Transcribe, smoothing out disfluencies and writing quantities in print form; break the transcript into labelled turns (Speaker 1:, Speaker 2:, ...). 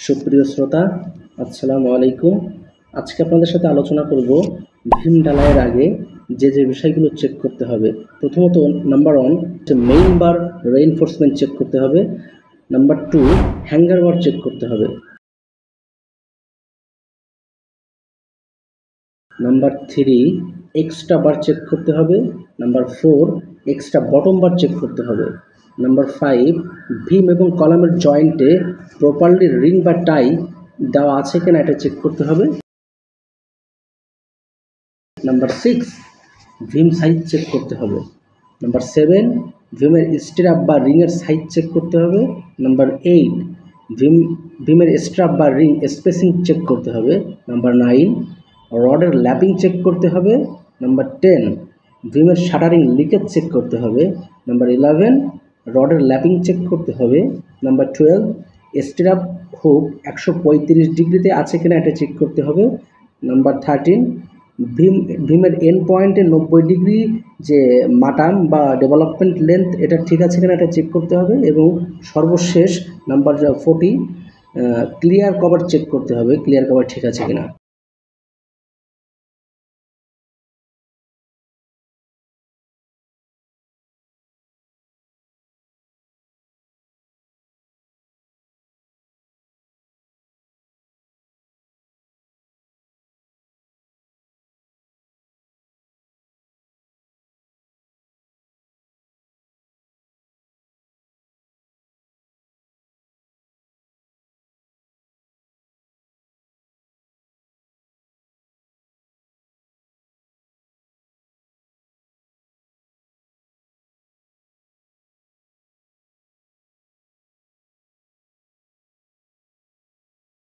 Speaker 1: সুপ্রিয় শ্রোতা, আসসালামু আলাইকুম। আজকে আপনাদের সাথে আলোচনা করব ভীম ঢালাইয়ের আগে যে বিষয়গুলো চেক করতে হবে। প্রথমত নাম্বার 1 মেইন বার রেইনফোর্সমেন্ট চেক করতে হবে। নাম্বার 2 হ্যাঙ্গার বার চেক করতে হবে। নাম্বার 3 এক্সট্রা বার চেক করতে হবে। নাম্বার 4 এক্সট্রা বটম বার চেক করতে হবে। নাম্বার 5 ভীম এবং কলামের জয়েন্টে প্রপারলি রিং বা টাই দেওয়া আছে কিনা এটা চেক করতে হবে। নাম্বার 6 ভীম সাইজ চেক করতে হবে। নাম্বার 7 ভীমের স্ট্র্যাপ বা রিংয়ের সাইজ চেক করতে হবে। নাম্বার 8 ভীমের স্ট্র্যাপ বা রিং স্পেসিং চেক করতে হবে। নাম্বার 9 রডের ল্যাপিং চেক করতে হবে। নাম্বার 10 ভীমের শাটারিং লিকেজ চেক করতে হবে। নাম্বার 11 রডের ল্যাপিং চেক করতে হবে। নাম্বার 12 স্ট্র্যাপ হুক 135 ডিগ্রিতে আছে কিনা এটা চেক করতে হবে। নাম্বার 13 ভীমের এন্ড পয়েন্টে 90 ডিগ্রি যে মাটাম বা ডেভেলপমেন্ট লেন্থ এটা ঠিক আছে কিনা এটা চেক করতে হবে। এবং সর্বশেষ নাম্বার 40 ক্লিয়ার কভার চেক করতে হবে, ক্লিয়ার কভার ঠিক আছে কিনা।